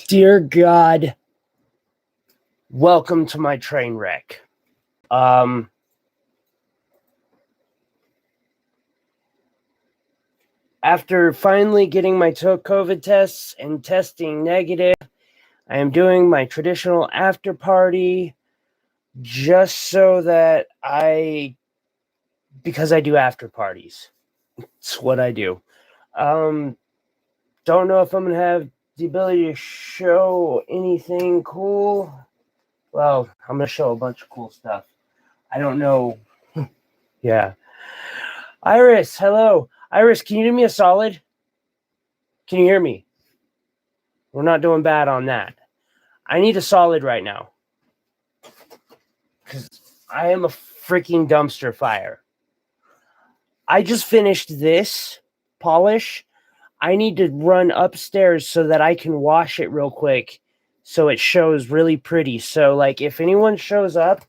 Dear God, welcome to my train wreck. After finally getting my COVID tests and testing negative, I am doing my traditional after party just so that because I do after parties. It's what I do. Don't know if I'm going to have the ability to show anything cool. Well, I'm going to show a bunch of cool stuff. I don't know. Yeah. Iris, hello. Iris, can you do me a solid? Can you hear me? We're not doing bad on that. I need a solid right now. Because I am a freaking dumpster fire. I just finished this polish. I need to run upstairs so that I can wash it real quick so it shows really pretty. So, like, if anyone shows up,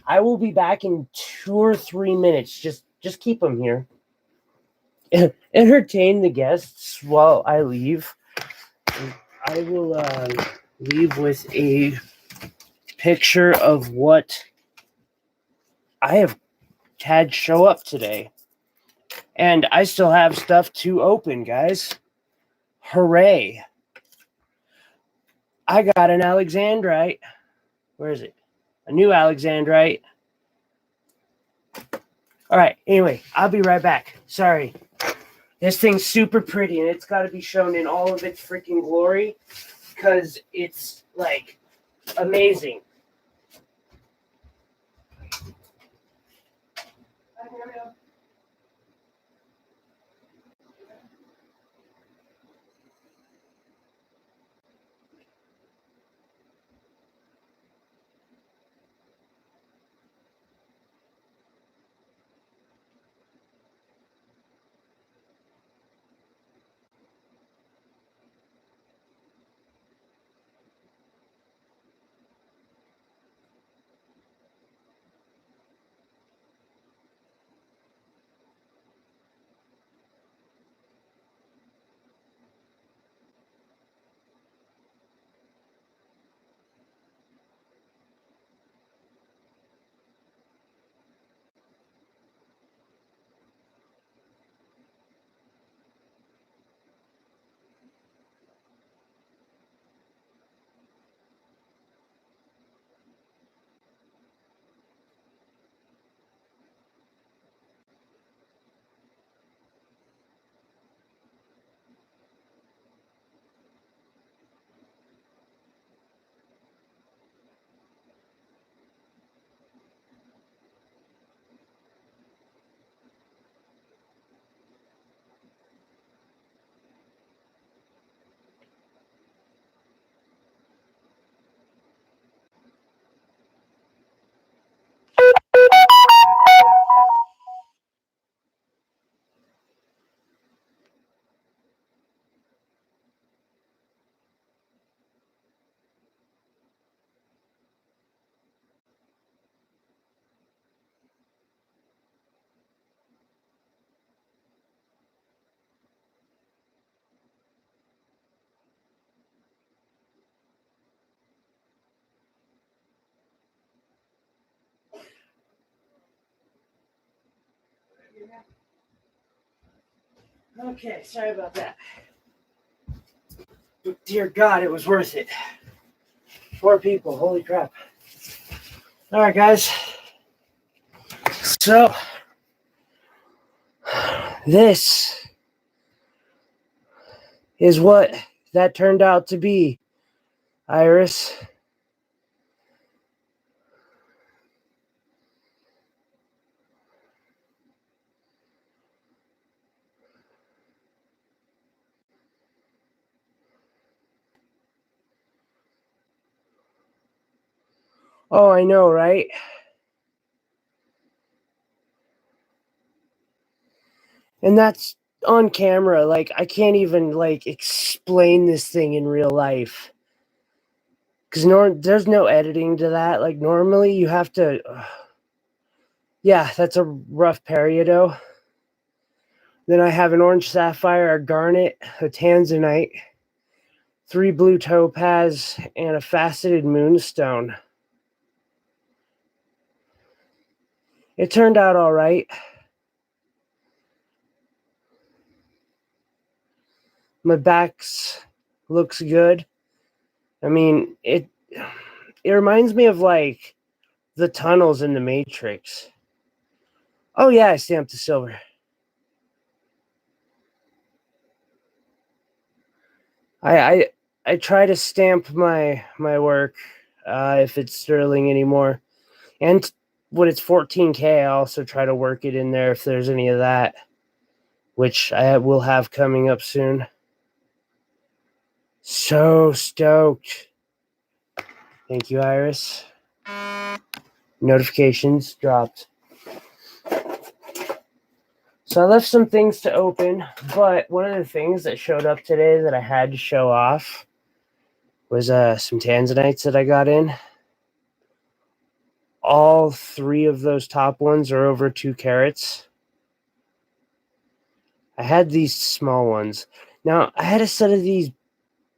I will be back in 2 or 3 minutes. Just keep them here. Entertain the guests while I leave. I will leave with a picture of what I have had show up today. And I still have stuff to open, guys. Hooray. I got an Alexandrite. Where is it? A new Alexandrite. All right, anyway, I'll be right back. Sorry. This thing's super pretty, and it's got to be shown in all of its freaking glory because it's, like, amazing. Okay, sorry about that. But dear God, it was worth it. 4 people, holy crap. All right, guys. So, this is what that turned out to be, Iris. Oh, I know, right? And that's on camera. Like, I can't even, like, explain this thing in real life. Because there's no editing to that. Like, normally you have to... yeah, that's a rough peridot. Then I have an orange sapphire, a garnet, a tanzanite, 3 blue topaz, and a faceted moonstone. It turned out all right. My backs looks good. I mean, it reminds me of like the tunnels in the Matrix. Oh yeah, I stamped the silver. I try to stamp my work if it's sterling anymore, and when it's 14K, I also try to work it in there if there's any of that, which I will have coming up soon. So stoked! Thank you, Iris. Notifications dropped. So I left some things to open, but one of the things that showed up today that I had to show off was some tanzanites that I got in. All 3 of those top ones are over 2 carats. I had these small ones. Now, I had a set of these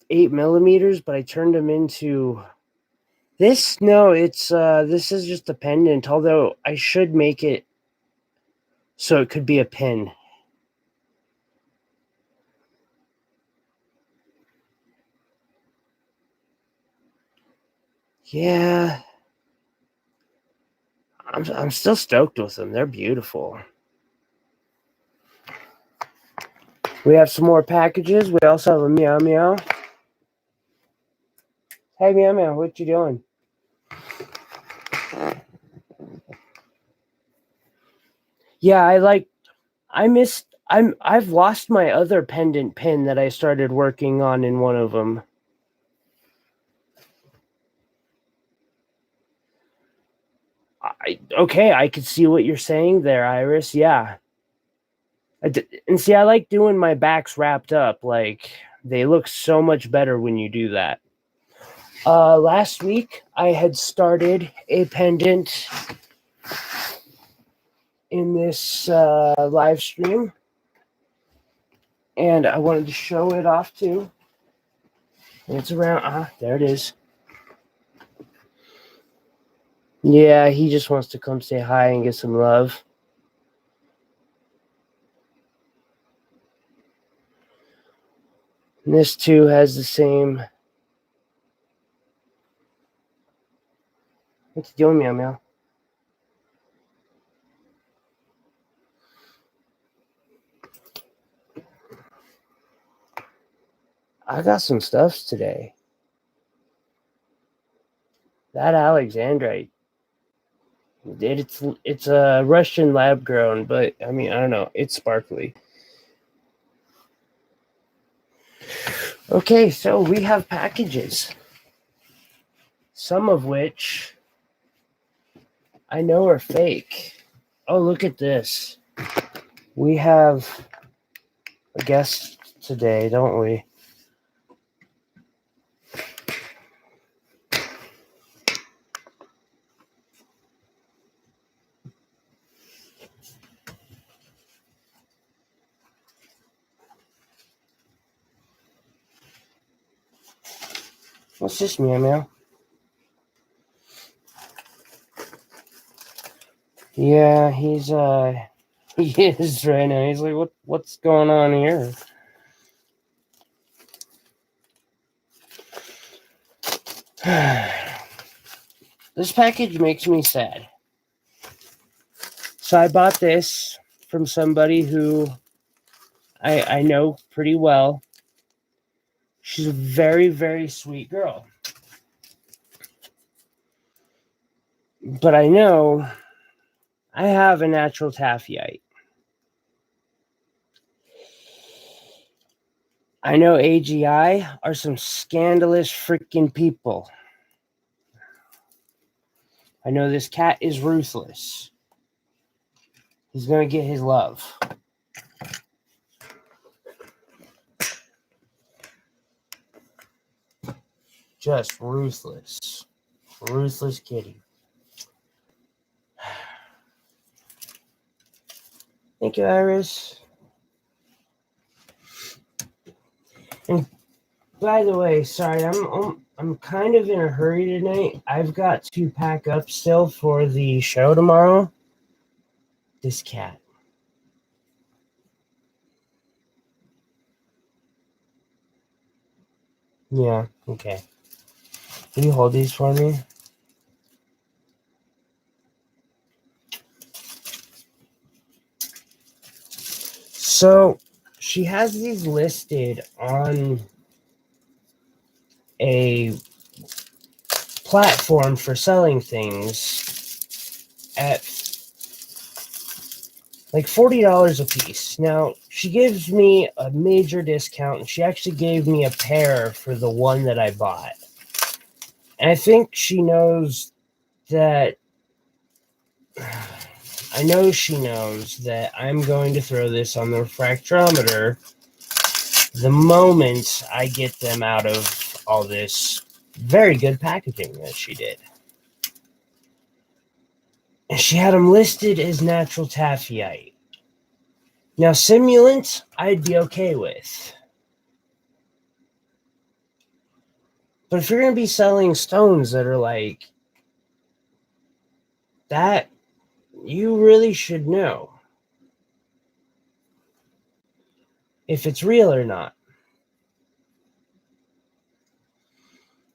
8mm, but I turned them into this. No, it's this is just a pendant, although I should make it so it could be a pin. Yeah. I'm still stoked with them. They're beautiful. We have some more packages. We also have a meow meow. Hey meow meow, what you doing? Yeah, I've lost my other pendant pin that I started working on in one of them. Okay, I could see what you're saying there, Iris. Yeah. And see, I like doing my backs wrapped up. Like, they look so much better when you do that. Last week, I had started a pendant in this live stream, and I wanted to show it off too. And it's around, there it is. Yeah, he just wants to come say hi and get some love. And this too has the same. What's doing, meow meow? I got some stuffs today. That Alexandrite. It's a Russian lab grown, but I mean, I don't know. It's sparkly. Okay, so we have packages. Some of which I know are fake. Oh, look at this. We have a guest today, don't we? What's this, meow meow? Yeah, he's he is right now. He's like, what's going on here? This package makes me sad. So I bought this from somebody who I know pretty well. She's a very, very sweet girl. But I know I have a natural taffyite. I know AGI are some scandalous freaking people. I know this cat is ruthless. He's going to get his love. Just ruthless. Ruthless kitty. Thank you, Iris. And By the way, sorry, I'm kind of in a hurry tonight. I've got to pack up still for the show tomorrow. This cat. Yeah, okay. Can you hold these for me? So, she has these listed on a platform for selling things at like $40 a piece. Now, she gives me a major discount, and she actually gave me a pair for the one that I bought. And I think she knows that. I know she knows that I'm going to throw this on the refractometer the moment I get them out of all this very good packaging that she did. And she had them listed as natural taffyite. Now, simulant, I'd be okay with. But if you're going to be selling stones that are like that, you really should know if it's real or not.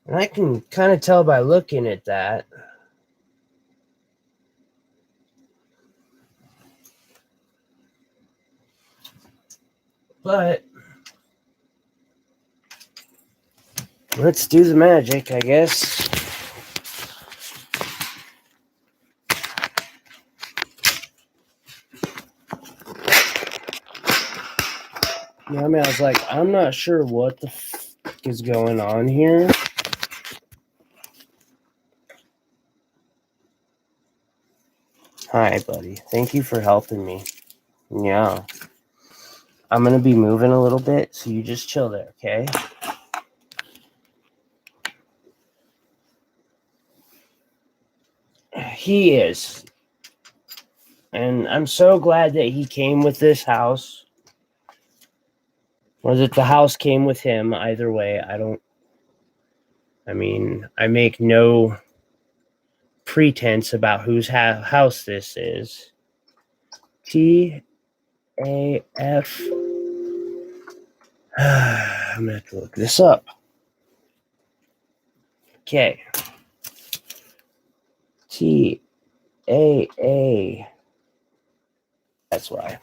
And I can kind of tell by looking at that. But let's do the magic, I guess. Yeah, I mean, I was like, I'm not sure what the fuck is going on here. Hi, buddy. Thank you for helping me. Yeah. I'm going to be moving a little bit, so you just chill there, okay? He is. And I'm so glad that he came with this house. Or that the house came with him. Either way, I make no pretense about whose house this is. TAF. I'm going to have to look this up. Okay. TAA. That's why.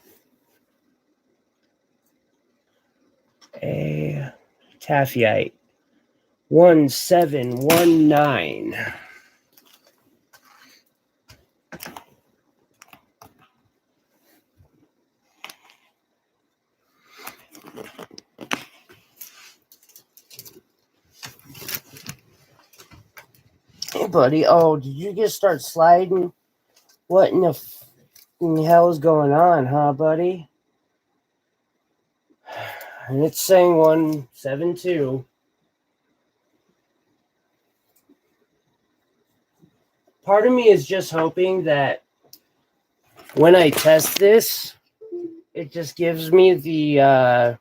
A taffyite 1719. Hey, buddy. Oh, did you just start sliding? What in the hell is going on, huh, buddy? And it's saying 172. Part of me is just hoping that when I test this, it just gives me the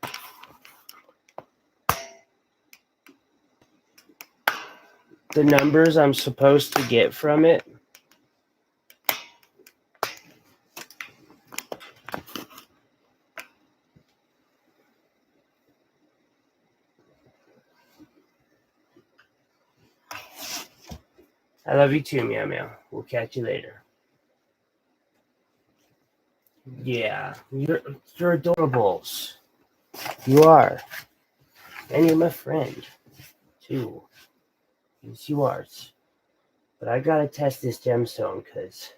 numbers I'm supposed to get from it. I love you too, Meow Meow. We'll catch you later. Yeah, you're adorables. You are. And you're my friend, too. Yes, you are. But I gotta test this gemstone, because...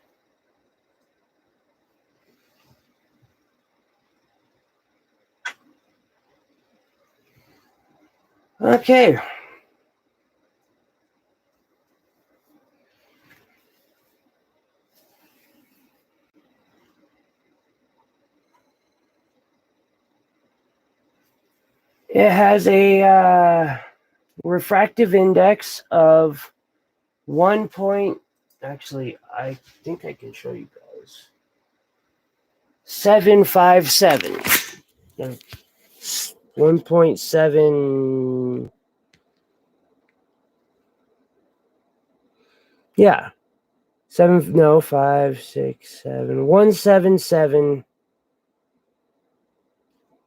Okay. It has a refractive index of 1 point... Actually, I think I can show you guys. 757. 1.7. Yeah. 5, 6, 7. 177.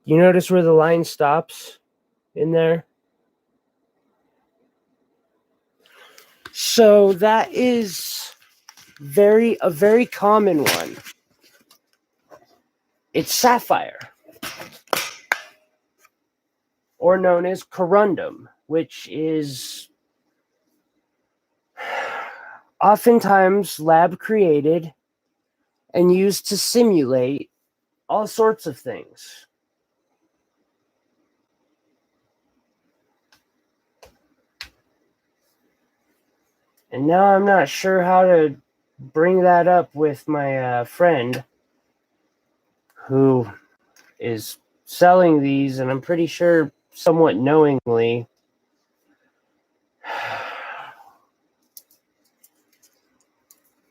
You notice where the line stops in there? So that is a very common one. It's sapphire, or known as corundum, which is oftentimes lab created and used to simulate all sorts of things. And now I'm not sure how to bring that up with my friend who is selling these, and I'm pretty sure somewhat knowingly.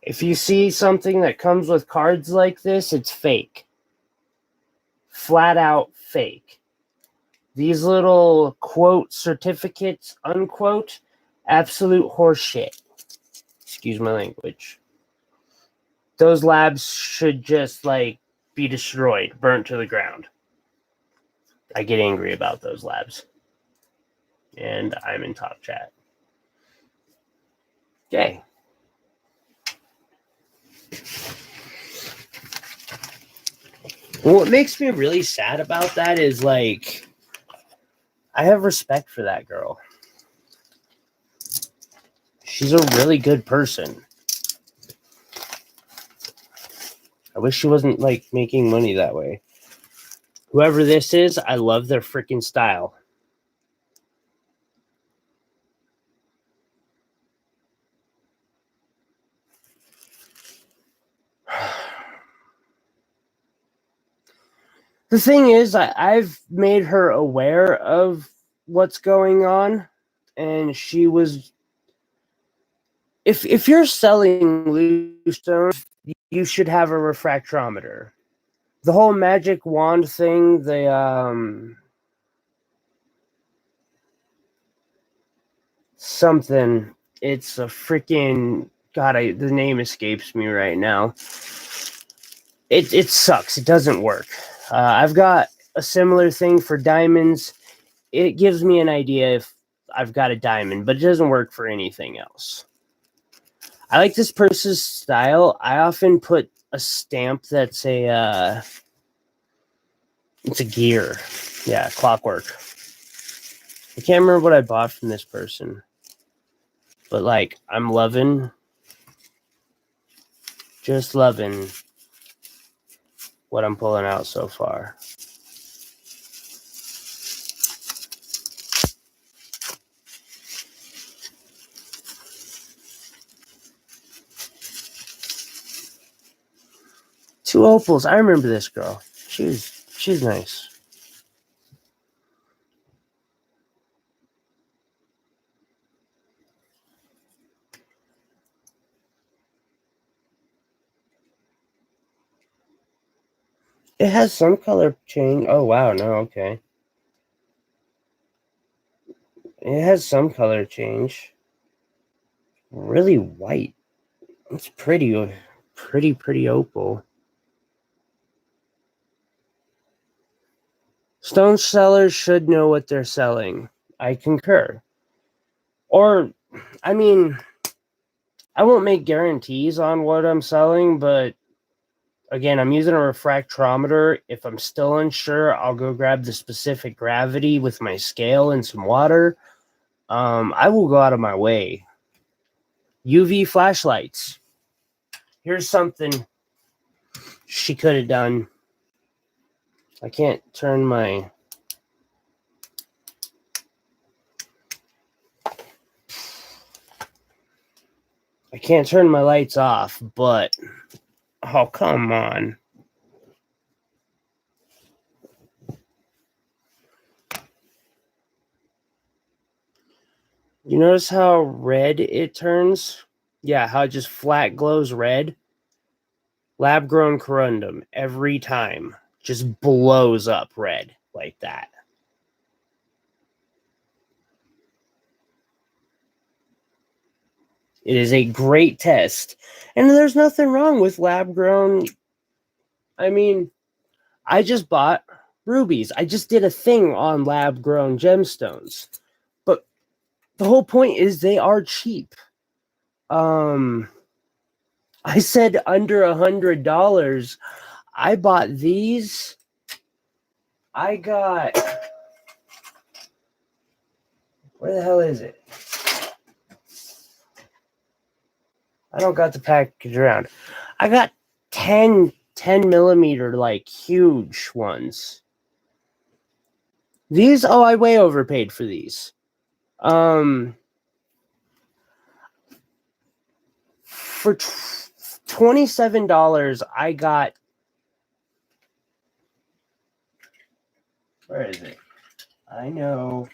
If you see something that comes with cards like this, it's fake. Flat out fake. These little quote certificates, unquote, absolute horseshit. Excuse my language. Those labs should just be destroyed, burnt to the ground. I get angry about those labs. And I'm in top chat. Okay. What makes me really sad about that is I have respect for that girl. She's a really good person. I wish she wasn't making money that way. Whoever this is, I love their freaking style. The thing is, I've made her aware of what's going on, and she was. If you're selling loose stones, you should have a refractometer. The whole magic wand thing, something. It's a freaking the name escapes me right now. It sucks. It doesn't work. I've got a similar thing for diamonds. It gives me an idea if I've got a diamond, but it doesn't work for anything else. I like this person's style. I often put a stamp that's it's a gear. Yeah, clockwork. I can't remember what I bought from this person. But I'm just loving what I'm pulling out so far. Two opals. I remember this girl. She's nice. It has some color change. Oh, wow. No, okay. It has some color change. Really white. It's pretty opal. Stone sellers should know what they're selling. I concur. Or, I mean, I won't make guarantees on what I'm selling, but again, I'm using a refractometer. If I'm still unsure, I'll go grab the specific gravity with my scale and some water. I will go out of my way. UV flashlights. Here's something she could have done. I can't turn my... lights off, but... Oh, come on. You notice how red it turns? Yeah, how it just flat glows red? Lab-grown corundum every time. Just blows up red like that. It is a great test. And there's nothing wrong with lab grown. I mean, I just bought rubies. I just did a thing on lab grown gemstones. But the whole point is they are cheap. I said under $100. I bought these. I got, where the hell is it? I don't got the package around. I got 10 millimeter, like huge ones. These, oh, I way overpaid for these. For $27, I got, where is it? I know.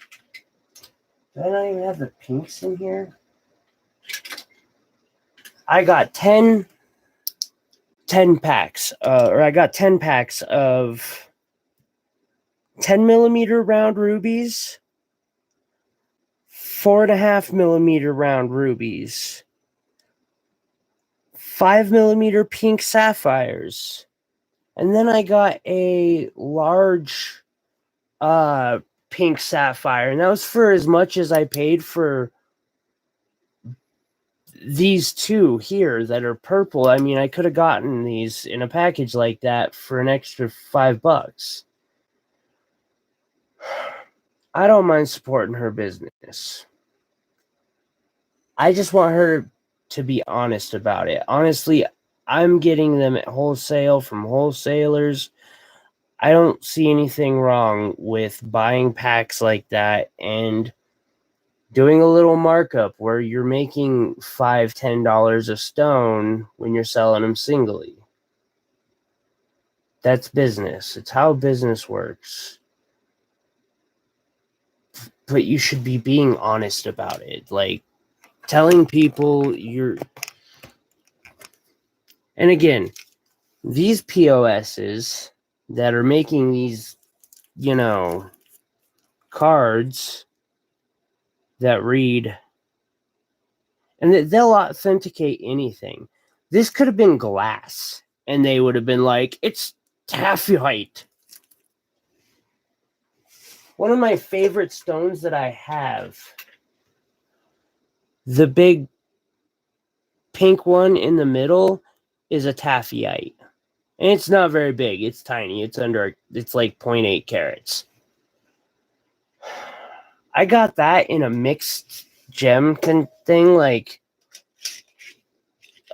Do I not even have the pinks in here? I got 10 packs, or I got 10 packs of 10 millimeter round rubies, 4.5 millimeter round rubies, 5 millimeter pink sapphires, and then I got a large pink sapphire, and that was for as much as I paid for these two here that are purple. I mean, I could have gotten these in a package like that for an extra $5. I don't mind supporting her business. I just want her to be honest about it. Honestly, I'm getting them at wholesale from wholesalers. I don't see anything wrong with buying packs like that and doing a little markup where you're making $5-10 a stone when you're selling them singly. That's business. It's how business works. But you should be being honest about it. Like, telling people you're... And again, these POSs that are making these, cards that read, and they'll authenticate anything. This could have been glass, and they would have been like, it's taphite. One of my favorite stones that I have, the big pink one in the middle, is a taphite. And it's not very big. It's tiny. It's like 0.8 carats. I got that in a mixed gem thing, like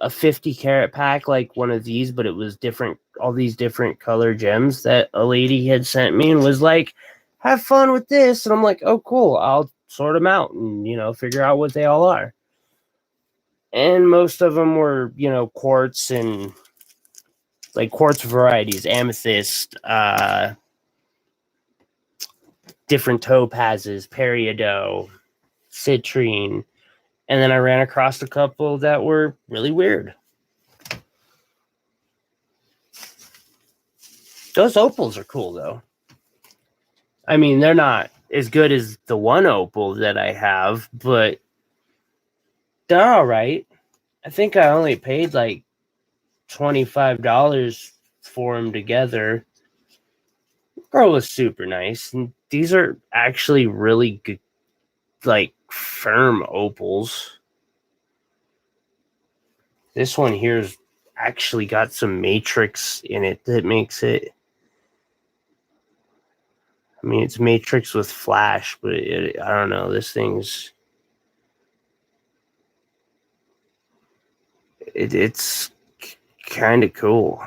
a 50 carat pack, like one of these, but it was different, all these different color gems that a lady had sent me and was like, have fun with this. And I'm like, oh, cool. I'll sort them out and, figure out what they all are. And most of them were, quartz and like quartz varieties, amethyst, different topazes, peridot, citrine. And then I ran across a couple that were really weird. Those opals are cool, though. I mean, they're not as good as the one opal that I have, but they're all right. I think I only paid like $25 for them together. Girl was super nice. And these are actually really good, like firm opals. This one here's actually got some matrix in it that makes it, I mean, it's matrix with flash, but I don't know, this thing's, it's kind of cool.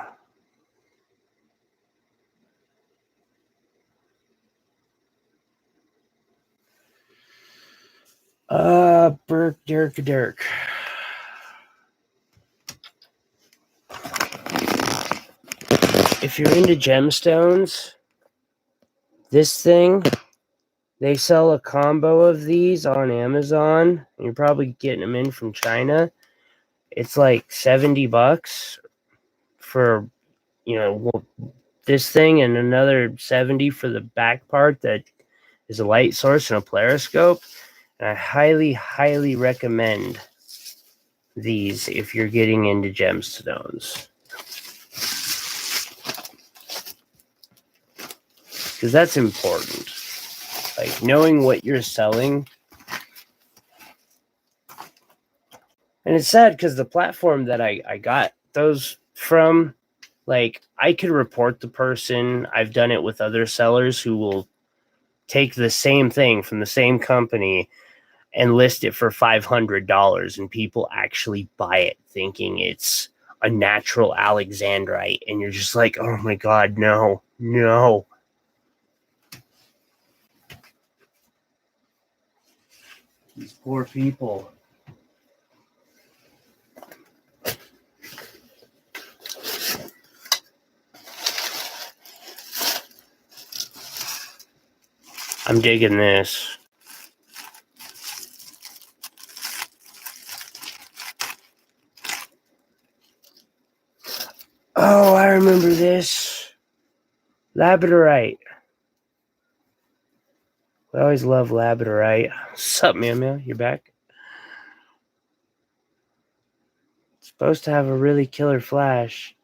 Dirk. If you're into gemstones, this thing, they sell a combo of these on Amazon. And you're probably getting them in from China. It's like $70 for, this thing, and another 70 for the back part that is a light source and a polariscope. And I highly, highly recommend these if you're getting into gemstones. Because that's important. Like, knowing what you're selling. And it's sad because the platform that I got those from, like, I could report the person. I've done it with other sellers who will take the same thing from the same company and list it for $500, and people actually buy it thinking it's a natural alexandrite, and you're just like, oh my God, no. These poor people. I'm digging this. Oh, I remember this. Labradorite. We always love labradorite. What's up, Meow? You back? It's supposed to have a really killer flash.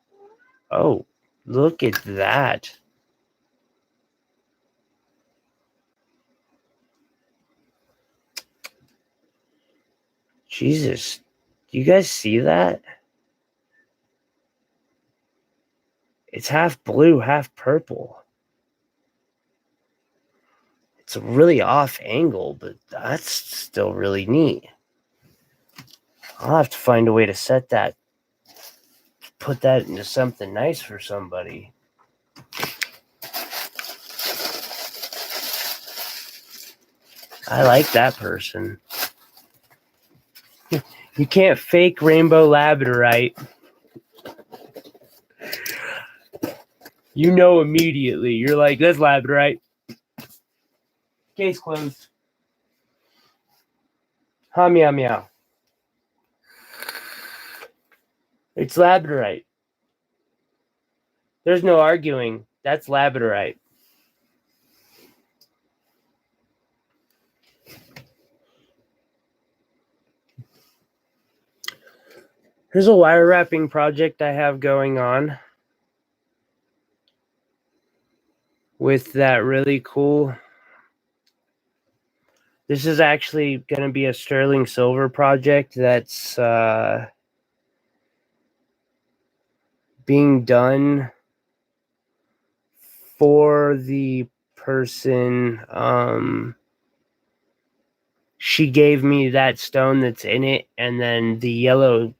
Oh, look at that. Jesus. Do you guys see that? It's half blue, half purple. It's a really off angle, but that's still really neat. I'll have to find a way to set that, put that into something nice for somebody. I like that person. You can't fake rainbow labradorite. You know immediately. You're like, that's labradorite. Case closed. Ha, meow, meow. It's labradorite. There's no arguing. That's labradorite. Here's a wire wrapping project I have going on with that really cool. This is actually going to be a sterling silver project that's being done for the person. She gave me that stone that's in it, and then the yellow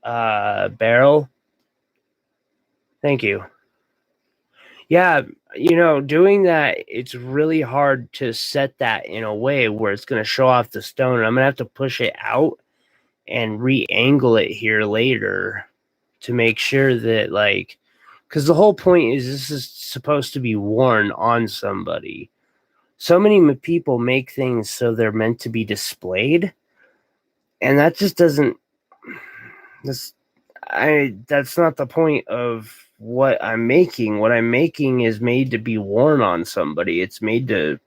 barrel. Thank you. Yeah, doing that, it's really hard to set that in a way where it's going to show off the stone. I'm going to have to push it out and re-angle it here later to make sure that, like, because the whole point is this is supposed to be worn on somebody. So many people make things so they're meant to be displayed, and that just doesn't. That's not the point of what I'm making. What I'm making is made to be worn on somebody. It's made to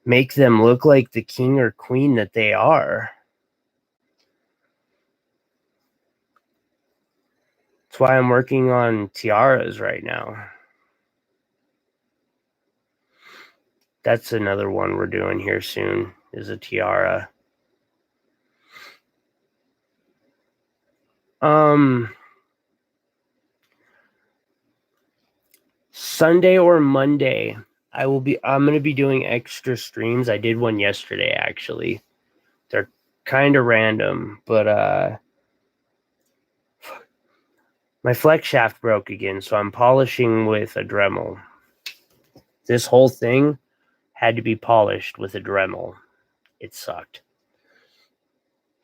make them look like the king or queen that they are. That's why I'm working on tiaras right now. That's another one we're doing here soon, is a tiara. Sunday or Monday, I'm going to be doing extra streams. I did one yesterday, actually. They're kind of random, but my flex shaft broke again, so I'm polishing with a Dremel. This whole thing had to be polished with a Dremel. It sucked.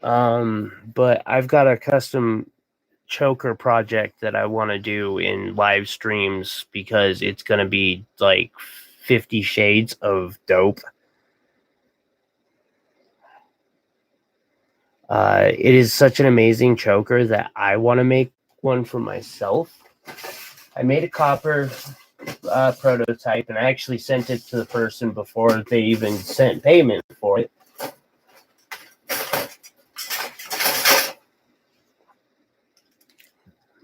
But I've got a custom choker project that I want to do in live streams because it's going to be like 50 shades of dope. It is such an amazing choker that I want to make one for myself. I made a copper prototype, and I actually sent it to the person before they even sent payment for it.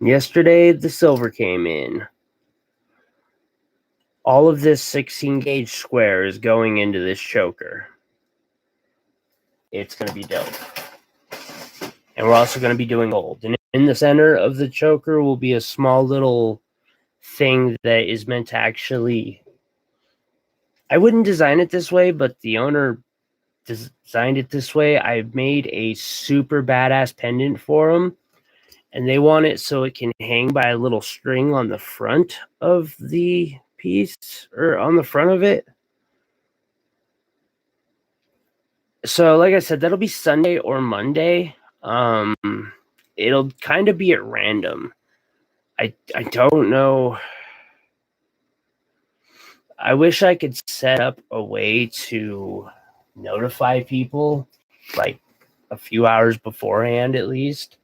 Yesterday, the silver came in. All of this 16 gauge square is going into this choker. It's going to be dope. And we're also going to be doing gold. And in the center of the choker will be a small little thing that is meant to actually... I wouldn't design it this way, but the owner designed it this way. I made a super badass pendant for them. And they want it so it can hang by a little string on the front of the piece, or on the front of it. So, like I said, that'll be Sunday or Monday. It'll kind of be at random. I don't know. I wish I could set up a way to notify people, like a few hours beforehand at least.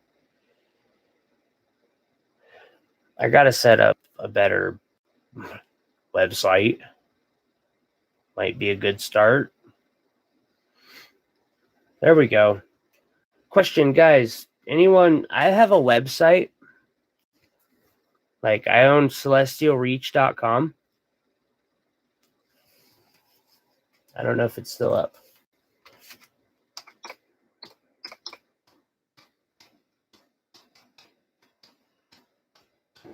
I gotta set up a better website. Might be a good start. There we go. Question, guys. Anyone? I have a website. Like, I own celestialreach.com. I don't know if it's still up.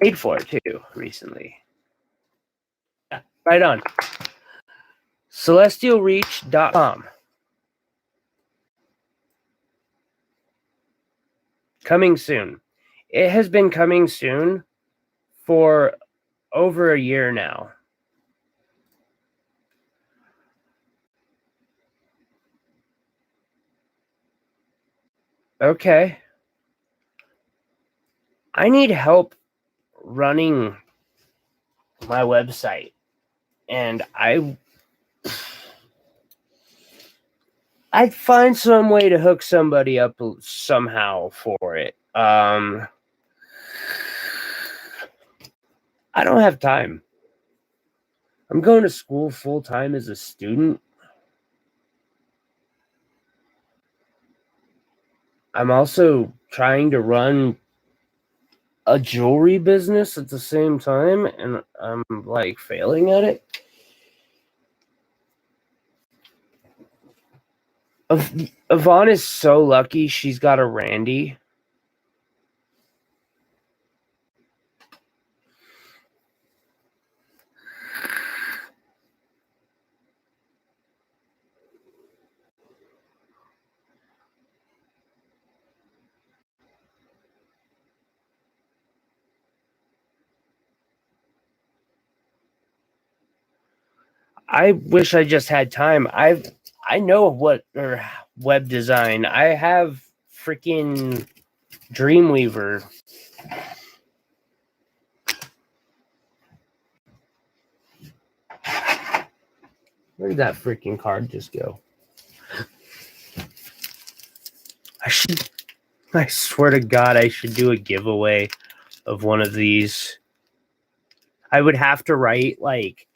Paid for it too recently. Yeah, right on. Celestialreach.com. Coming soon. It has been coming soon for over a year now. Okay. I need help running my website. And I'd find some way to hook somebody up somehow for it. I don't have time. I'm going to school full time as a student. I'm also trying to run a jewelry business at the same time, and I'm like failing at it. Yvonne is so lucky she's got a Randy. I wish I just had time. I know what or web design. I have freaking Dreamweaver. Where did that freaking card just go? I swear to God, I should do a giveaway of one of these. I would have to write like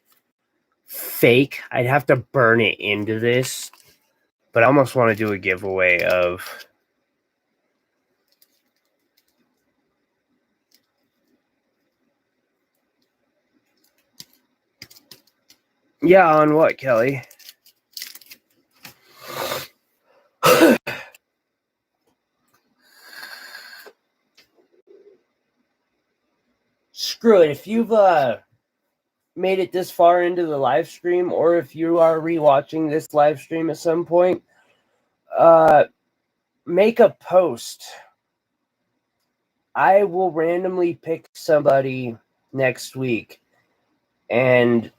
fake. I'd have to burn it into this, but I almost want to do a giveaway of. Yeah, on what, Kelly? Screw it. If you've made it this far into the live stream, or if you are rewatching this live stream at some point, make a post. I will randomly pick somebody next week, and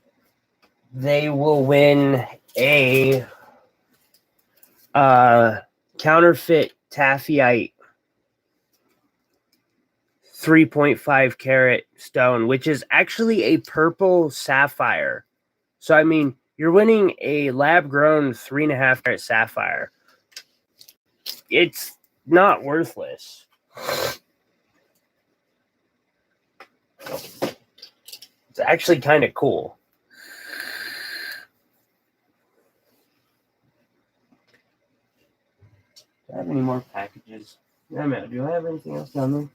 they will win a counterfeit taffyite 3.5 carat stone, which is actually a purple sapphire. So, I mean, you're winning a lab-grown 3.5 carat sapphire. It's not worthless. It's actually kind of cool. Do I have any more packages? No, man. Do I have anything else down there?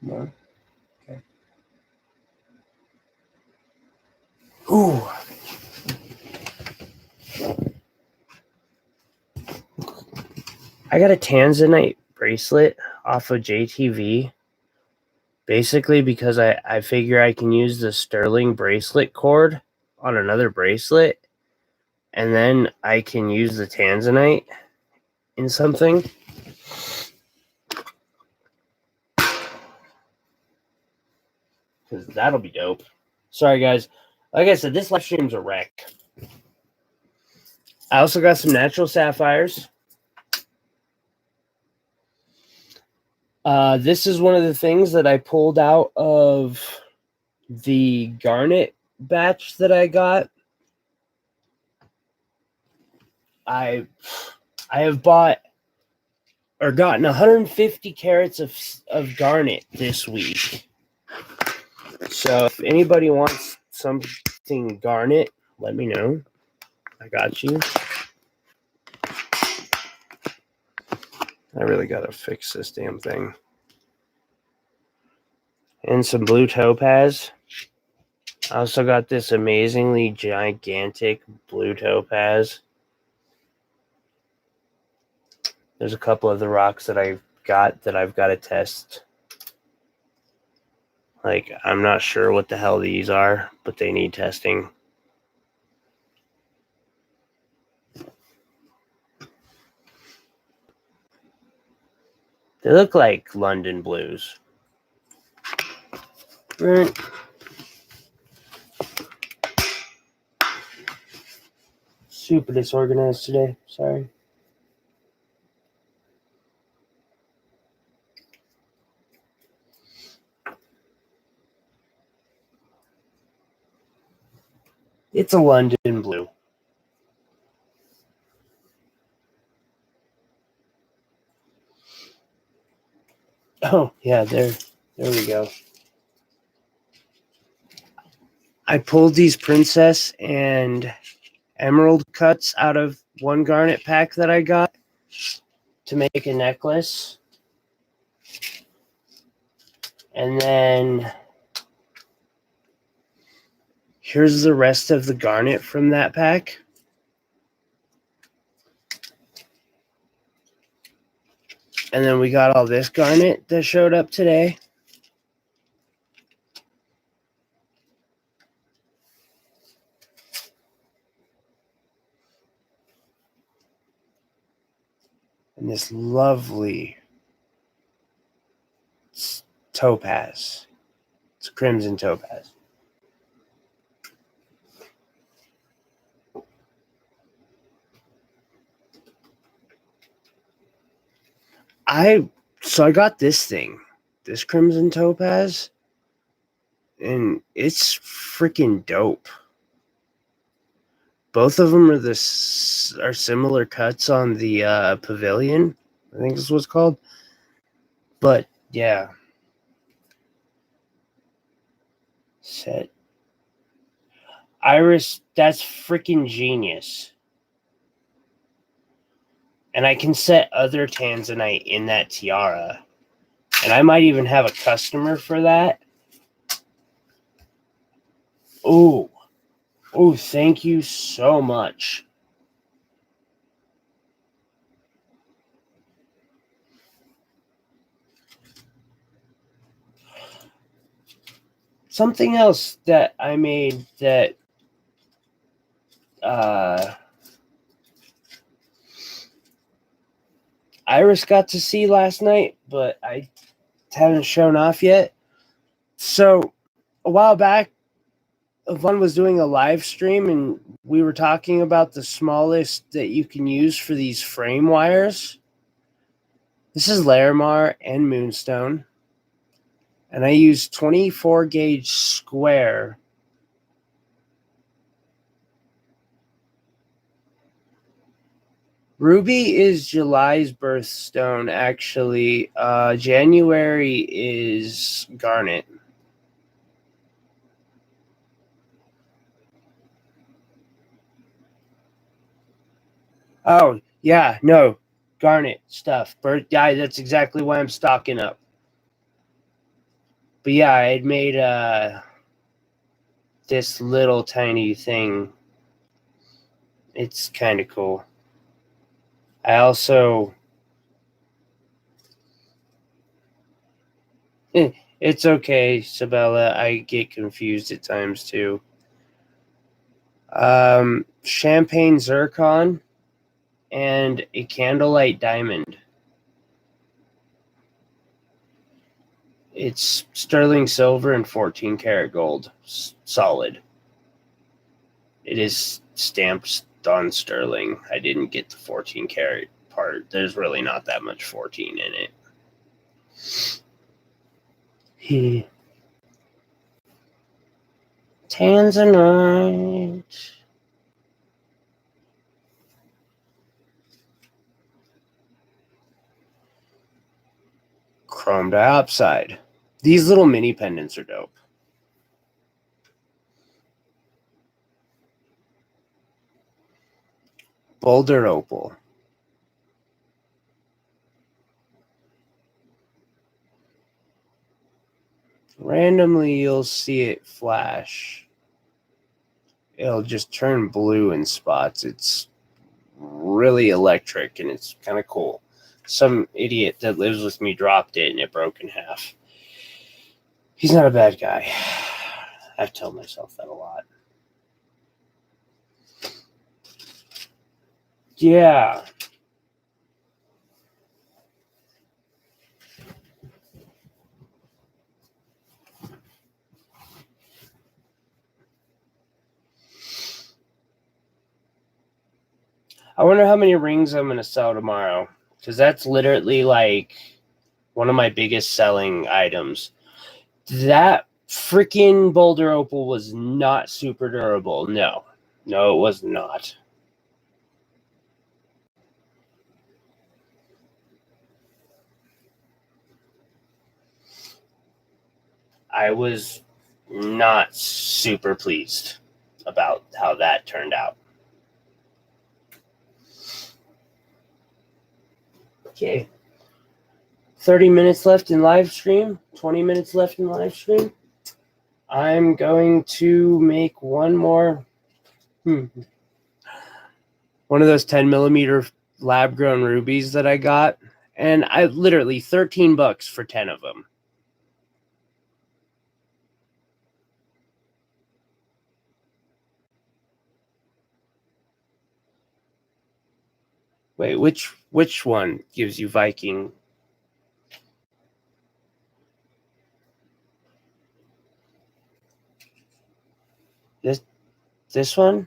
More? Okay. Ooh. I got a Tanzanite bracelet off of JTV. Basically because I figure I can use the sterling bracelet cord on another bracelet, and then I can use the Tanzanite in something. Because that'll be dope. Sorry, guys. Like I said, this live stream's a wreck. I also got some natural sapphires. This is one of the things that I pulled out of the garnet batch that I got. I have bought or gotten 150 carats of garnet this week. So if anybody wants something garnet, let me know. I got you. I really gotta fix this damn thing. And some blue topaz. I also got this amazingly gigantic blue topaz. There's a couple of the rocks that I've got to test. Like, I'm not sure what the hell these are, but they need testing. They look like London blues. Right. Super disorganized today. Sorry. It's a London blue. Oh, yeah, there we go. I pulled these princess and emerald cuts out of one garnet pack that I got to make a necklace. And then here's the rest of the garnet from that pack. And then we got all this garnet that showed up today. And this lovely topaz. It's crimson topaz. I got this thing, this crimson topaz, and it's freaking dope. Both of them are similar cuts on the pavilion. I think this is what's called. But yeah, set iris. That's freaking genius. And I can set other tanzanite in that tiara, and I might even have a customer for that. Oh, thank you so much. Something else that I made that Iris got to see last night, but I haven't shown off yet. So a while back, Yvonne was doing a live stream, and we were talking about the smallest that you can use for these frame wires. This is Larimar and Moonstone, and I use 24 gauge square. Ruby is July's birthstone, actually. January is Garnet. Oh, yeah, no. Garnet stuff. Yeah, that's exactly why I'm stocking up. But yeah, I had made this little tiny thing. It's kind of cool. I also... It's okay, Sabella. I get confused at times too. Champagne zircon and a candlelight diamond. It's sterling silver and 14 karat gold. Solid. It is stamped on sterling. I didn't get the 14 karat part. There's really not that much 14 in it. Tanzanite. Chrome diopside. These little mini pendants are dope. Boulder opal. Randomly, you'll see it flash. It'll just turn blue in spots. It's really electric, and it's kind of cool. Some idiot that lives with me dropped it, and it broke in half. He's not a bad guy. I've told myself that a lot. Yeah. I wonder how many rings I'm going to sell tomorrow, because that's literally like one of my biggest selling items. That freaking Boulder Opal was not super durable. No, it was not. I was not super pleased about how that turned out. Okay. 30 minutes left in live stream. 20 minutes left in live stream. I'm going to make one more. One of those 10 millimeter lab grown rubies that I got. And I literally $13 for 10 of them. Wait, which one gives you Viking? This one?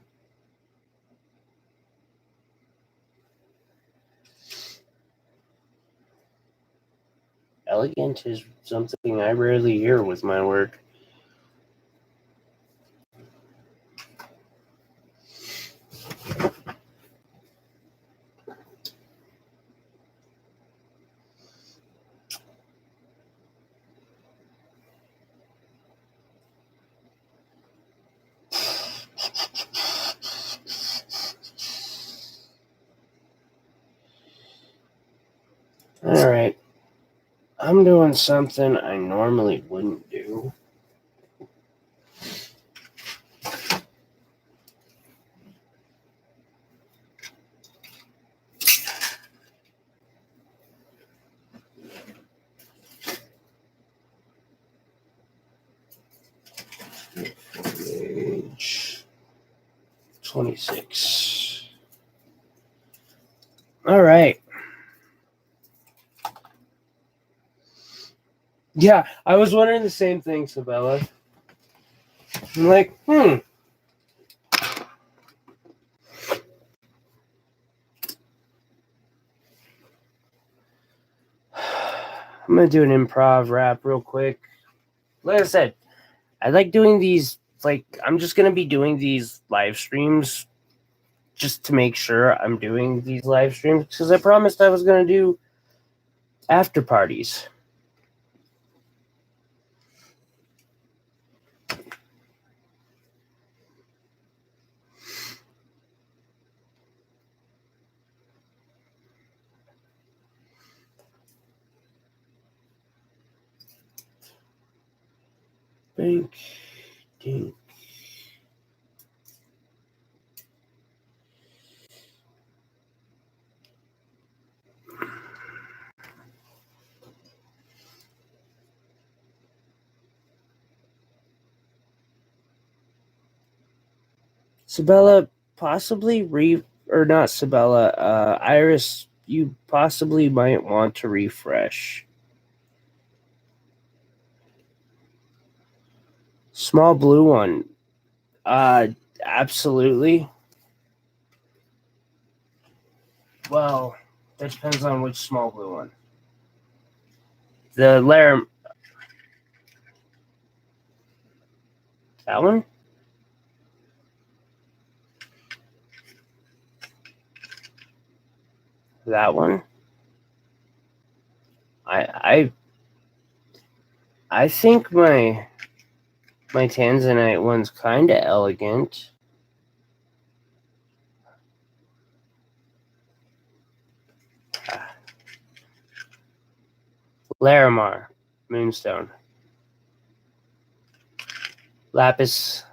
Elegant is something I rarely hear with my work. All right. I'm doing something I normally wouldn't do. Page 26. All right. Yeah, I was wondering the same thing, Sabella. I'm like, I'm going to do an improv rap real quick. Like I said, I like doing these, like, I'm just going to be doing these live streams just to make sure I'm doing these live streams, because I promised I was going to do after parties. Dink, dink. Sabella, possibly or not Sabella, Iris, you possibly might want to refresh. Small blue one. Absolutely. Well, that depends on which small blue one. The layer. That one? That one? I think my Tanzanite one's kind of elegant. Larimar, Moonstone. Lapis.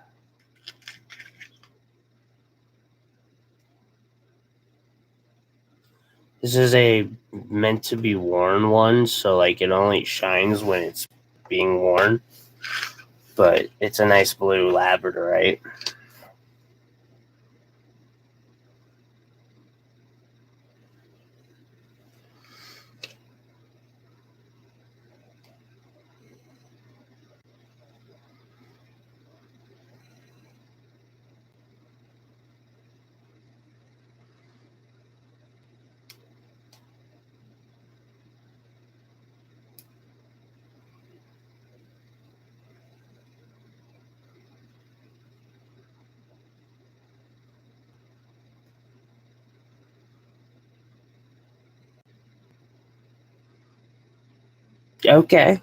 This is a meant to be worn one, so like it only shines when it's being worn. But it's a nice blue labradorite. Okay.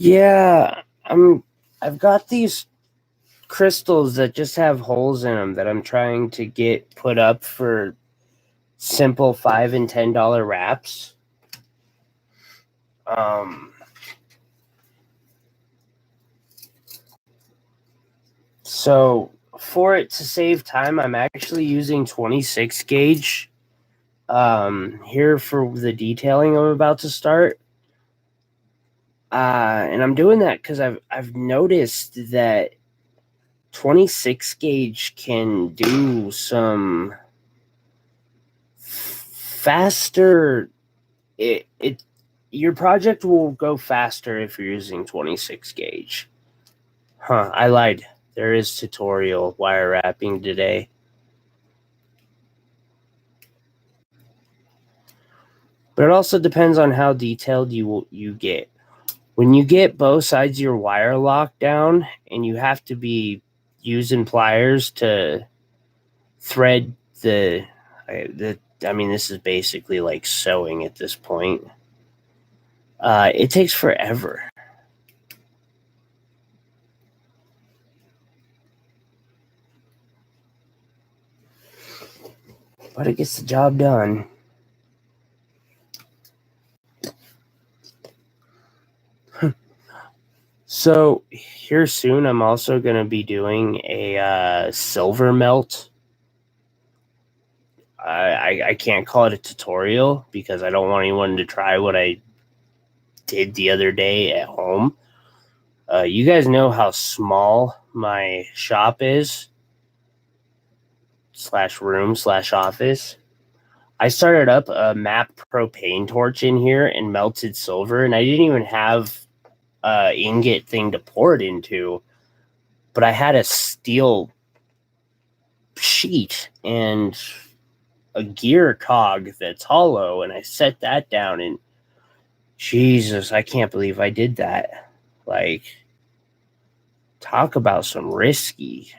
Yeah, I've got these crystals that just have holes in them that I'm trying to get put up for simple $5 and $10 wraps. So for it to save time, I'm actually using 26 gauge here for the detailing I'm about to start. And I'm doing that because I've noticed that 26 gauge can do some faster. Your project will go faster if you're using 26 gauge. Huh, I lied. There is tutorial wire wrapping today. But it also depends on how detailed you get. When you get both sides of your wire locked down and you have to be using pliers to thread I mean, this is basically like sewing at this point. It takes forever. But it gets the job done. So here soon, I'm also going to be doing a silver melt. I can't call it a tutorial because I don't want anyone to try what I did the other day at home. You guys know how small my shop is /room/office. I started up a MAP propane torch in here and melted silver, and I didn't even have ingot thing to pour it into. but I had a steel sheet and a gear cog that's hollow, and I set that down, and Jesus, I can't believe I did that. Like, talk about some risky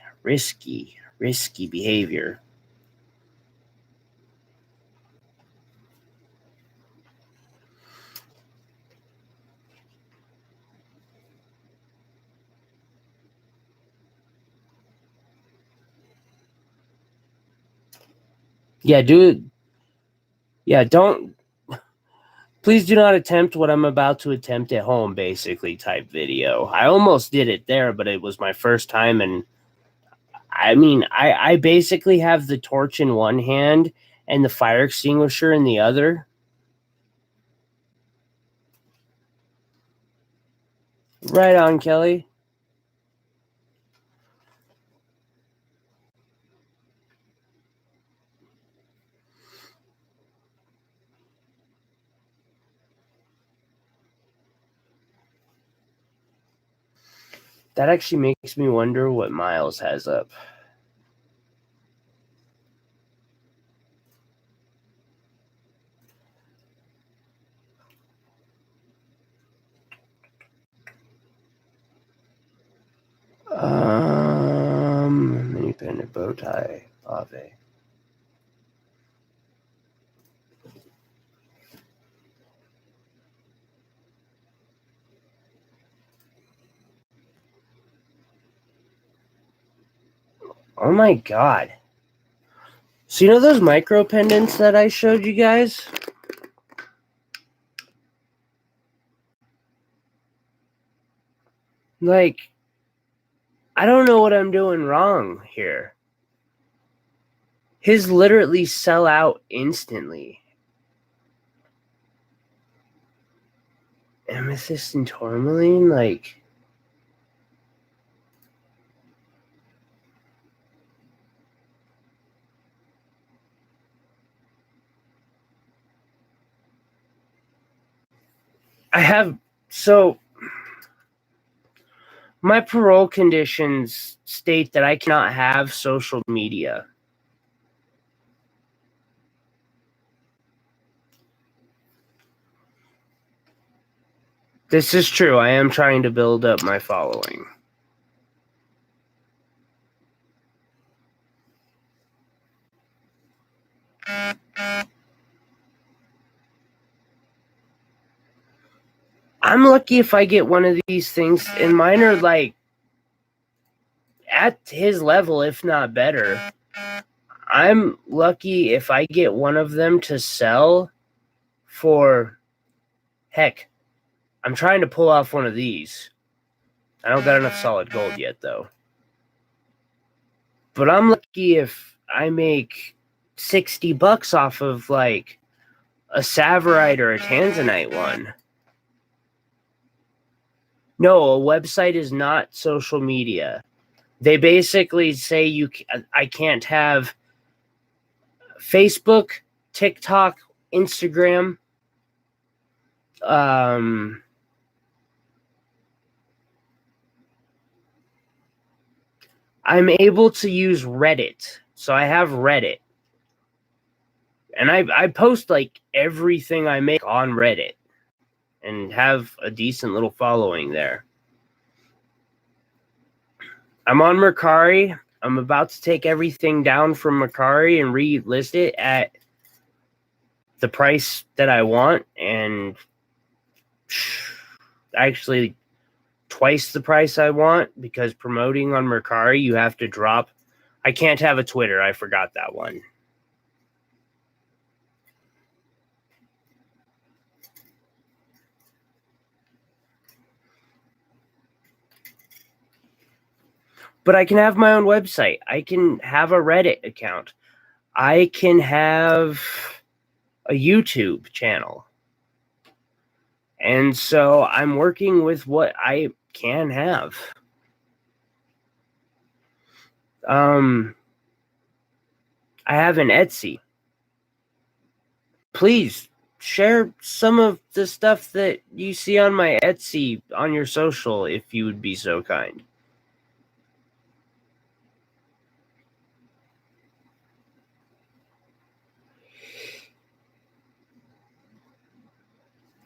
behavior. Yeah, dude. Yeah, please do not attempt what I'm about to attempt at home, basically, type video. I almost did it there, but it was my first time, and I mean, I basically have the torch in one hand and the fire extinguisher in the other. Right on, Kelly. That actually makes me wonder what Miles has up. Mini pendant bow tie, Ave. Oh my god. So you know those micro pendants that I showed you guys? Like, I don't know what I'm doing wrong here. His literally sell out instantly. Amethyst and tourmaline, like, I have, so my parole conditions state that I cannot have social media. This is true. I am trying to build up my following. I'm lucky if I get one of these things, and mine are like at his level, if not better. I'm lucky if I get one of them to sell for, heck, I'm trying to pull off one of these. I don't got enough solid gold yet, though. But I'm lucky if I make $60 off of like a Savorite or a Tanzanite one. No, a website is not social media. They basically say I can't have Facebook, TikTok, Instagram, I'm able to use Reddit. So I have Reddit. And I post like everything I make on Reddit and have a decent little following there. I'm on Mercari. I'm about to take everything down from Mercari and relist it at the price that I want, and actually twice the price I want, because promoting on Mercari, you have to drop. I can't have a Twitter. I forgot that one. But I can have my own website. I can have a Reddit account. I can have a YouTube channel. And so I'm working with what I can have. I have an Etsy. Please share some of the stuff that you see on my Etsy on your social, if you would be so kind.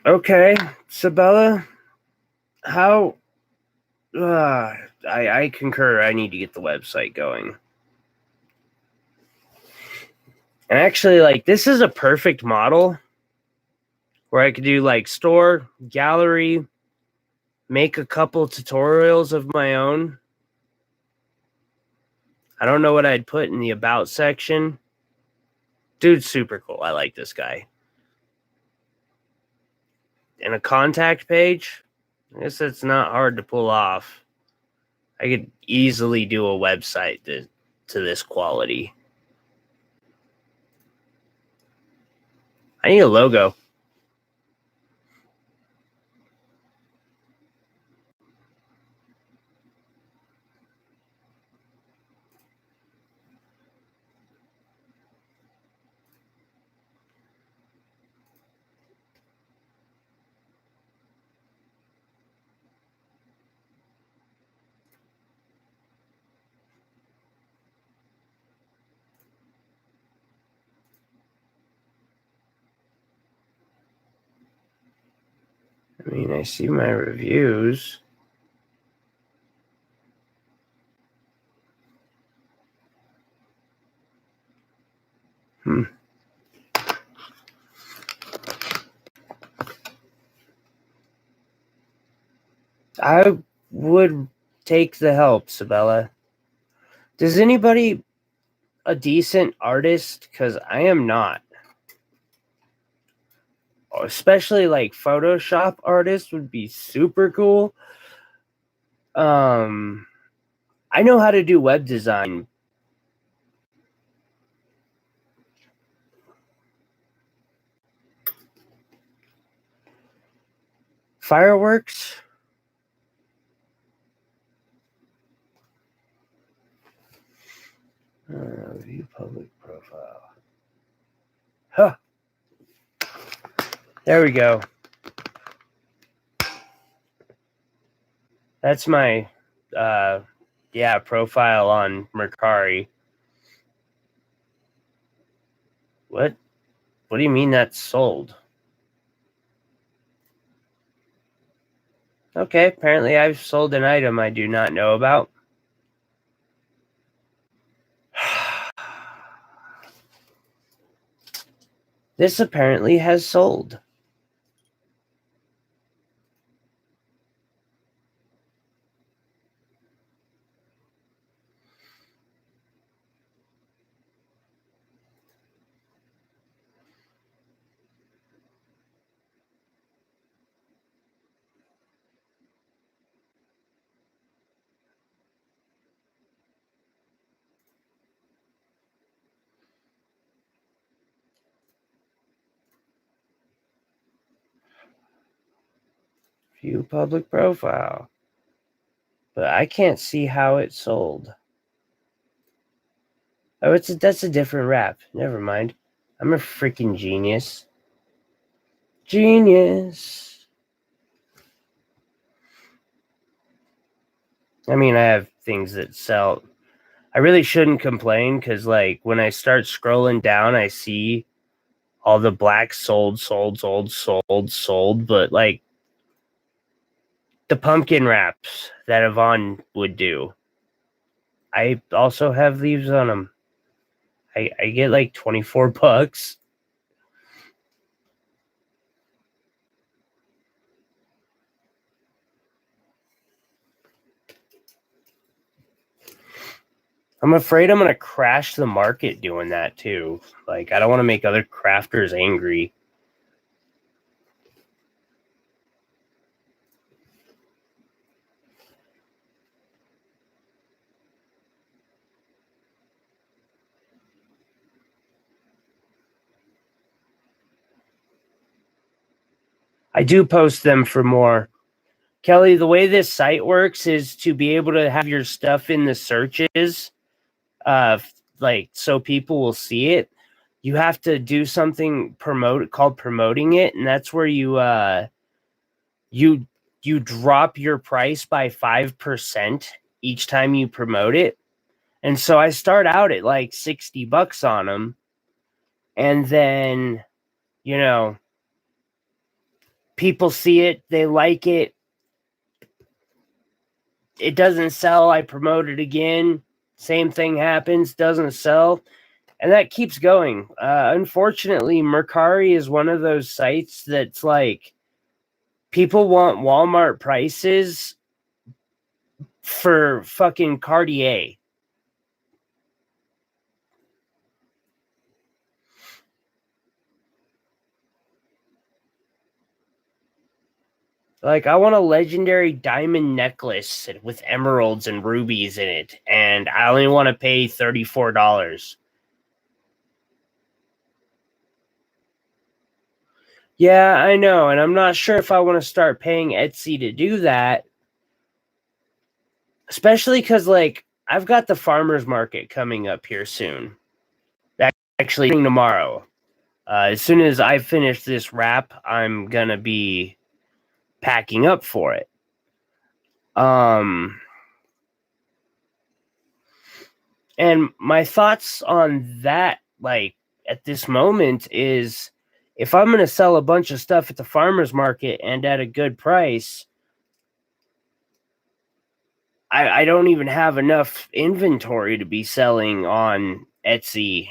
Okay, Sabella, how? I concur. I need to get the website going. And actually, like, this is a perfect model where I could do like store, gallery, make a couple tutorials of my own. I don't know what I'd put in the about section. Dude's super cool. I like this guy. And a contact page. I guess it's not hard to pull off. I could easily do a website to this quality. I need a logo. I mean, I see my reviews. I would take the help, Sabella. Does anybody a decent artist? Because I am not. Especially like Photoshop artists would be super cool. I know how to do web design. Fireworks? View public profile. Huh. There we go. That's my profile on Mercari. What do you mean that's sold? Okay, apparently I've sold an item I do not know about. This apparently has sold. View public profile. But I can't see how it sold. Oh, that's a different wrap. Never mind. I'm a freaking genius. Genius. I mean, I have things that sell. I really shouldn't complain because, like, when I start scrolling down, I see all the black sold. But, like, the pumpkin wraps that Yvonne would do, I also have leaves on them. I get like $24. I'm afraid I'm going to crash the market doing that too. Like, I don't want to make other crafters angry. I do post them for more. Kelly, the way this site works is to be able to have your stuff in the searches, like so people will see it. You have to do something called promoting it, and that's where you drop your price by 5% each time you promote it. And so I start out at like $60 on them, and then People see it, they like it. It doesn't sell, I promote it again. Same thing happens, doesn't sell. And that keeps going. Unfortunately, Mercari is one of those sites that's like, people want Walmart prices for fucking Cartier. Like, I want a legendary diamond necklace with emeralds and rubies in it, and I only want to pay $34. Yeah, I know, and I'm not sure if I want to start paying Etsy to do that. Especially because, like, I've got the farmer's market coming up here soon. Actually, tomorrow. As soon as I finish this wrap, I'm going to be packing up for it. And my thoughts on that, like, at this moment is, if I'm going to sell a bunch of stuff at the farmer's market and at a good price, I don't even have enough inventory to be selling on Etsy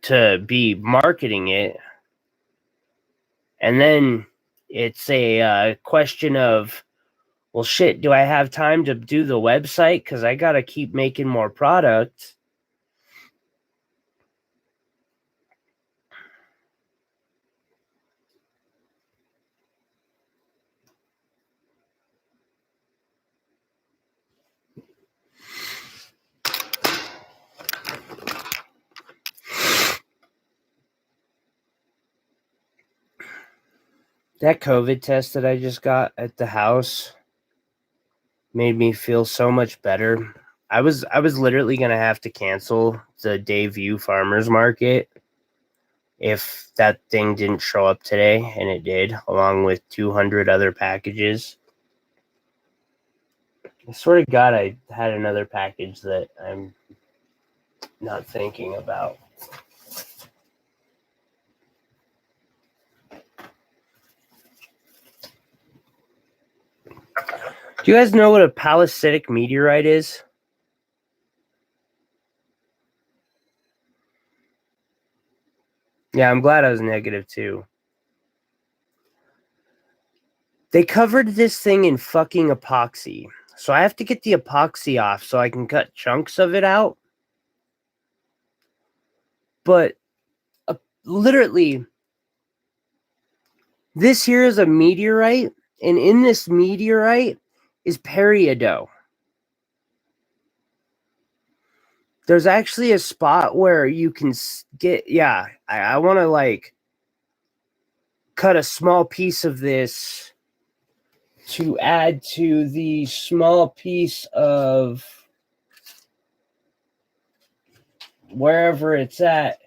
to be marketing it. And then it's a question of, well, shit, do I have time to do the website? Because I got to keep making more product. That COVID test that I just got at the house made me feel so much better. I was literally gonna have to cancel the Dayview Farmers Market if that thing didn't show up today, and it did, along with 200 other packages. I swear to God, I had another package that I'm not thinking about. Do you guys know what a palistitic meteorite is? Yeah, I'm glad I was negative too. They covered this thing in fucking epoxy. So I have to get the epoxy off so I can cut chunks of it out. But literally, this here is a meteorite, and in this meteorite is peridot. There's actually a spot where you can get, yeah, I want to like cut a small piece of this to add to the small piece of wherever it's at.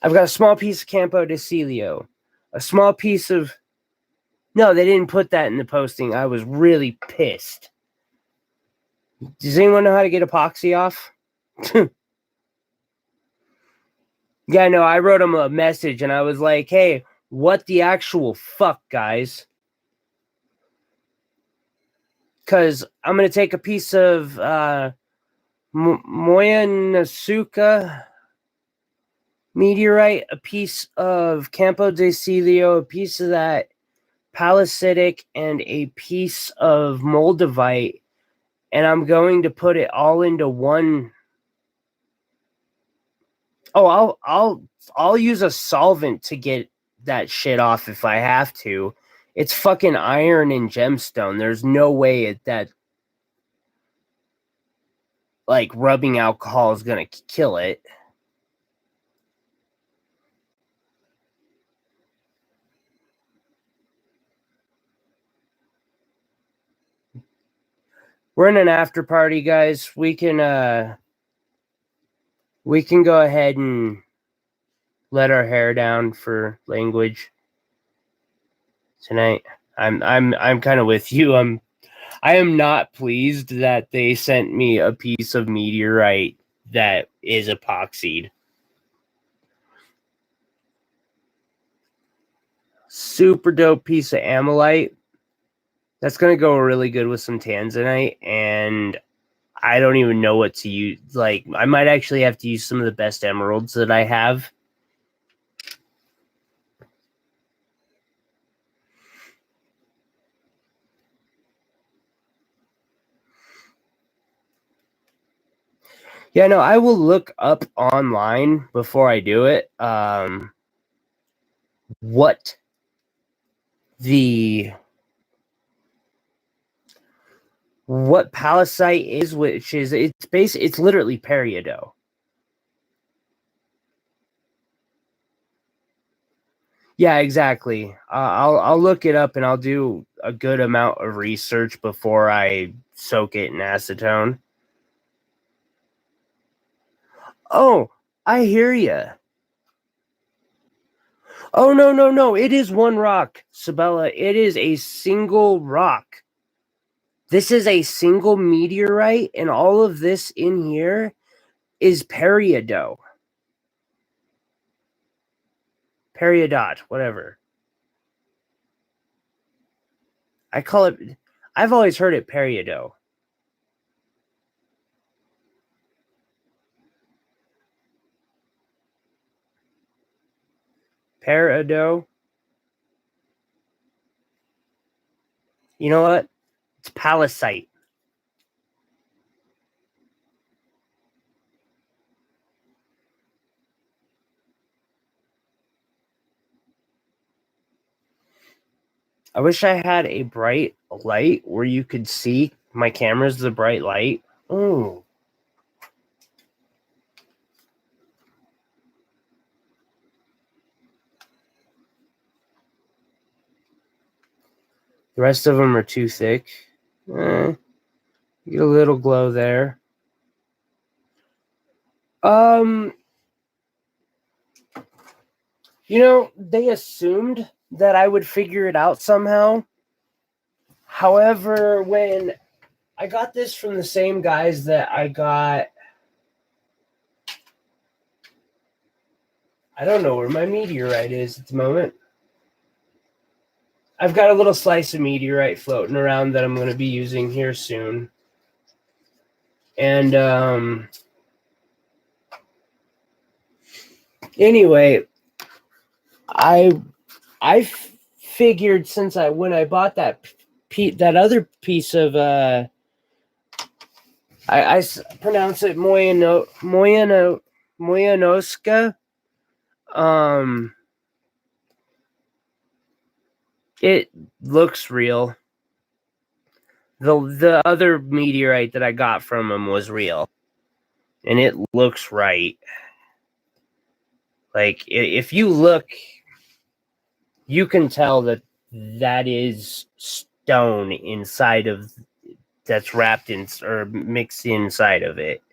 I've got a small piece of Campo de Celio, a small piece of, no, they didn't put that in the posting. I was really pissed. Does anyone know how to get epoxy off? Yeah, no, I wrote him a message and I was like, hey, what the actual fuck, guys? Because I'm going to take a piece of Moyanasuka meteorite, a piece of Campo de Celio, a piece of that palistitic, and a piece of moldavite, and I'm going to put it all into one. Oh, I'll use a solvent to get that shit off if I have to. It's fucking iron and gemstone. There's no way that like rubbing alcohol is gonna kill it. We're in an after party, guys. We can go ahead and let our hair down for language tonight. I'm kind of with you. I am not pleased that they sent me a piece of meteorite that is epoxied. super dope piece of amylite. That's going to go really good with some tanzanite, and I don't even know what to use. Like, I might actually have to use some of the best emeralds that I have. Yeah, no, I will look up online before I do it. What palisite is, which is it's literally peridot. Yeah, exactly. I'll look it up and I'll do a good amount of research before I soak it in acetone. Oh, I hear you. Oh, no. It is one rock, Sabella. It is a single rock. This is a single meteorite, and all of this in here is peridot. Peridot, whatever. I call it, I've always heard it peridot. Peridot. You know what? It's palisite. I wish I had a bright light where you could see my camera's the bright light. Ooh. The rest of them are too thick. Get a little glow there. They assumed that I would figure it out somehow. However, when I got this from the same guys that I got, I don't know where my meteorite is at the moment. I've got a little slice of meteorite floating around that I'm going to be using here soon. And anyway, I figured when I bought that other piece of I pronounce it Moyanoska. It looks real. The other meteorite that I got from him was real, and it looks right. Like, if you look, you can tell that is stone inside of that's wrapped in or mixed inside of it.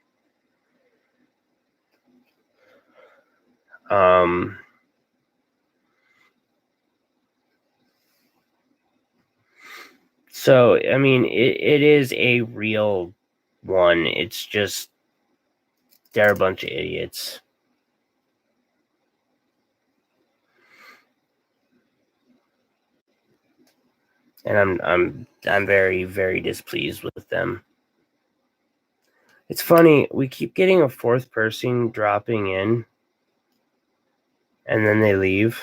So I mean, it is a real one. It's just they're a bunch of idiots. And I'm very, very displeased with them. It's funny, we keep getting a fourth person dropping in, and then they leave.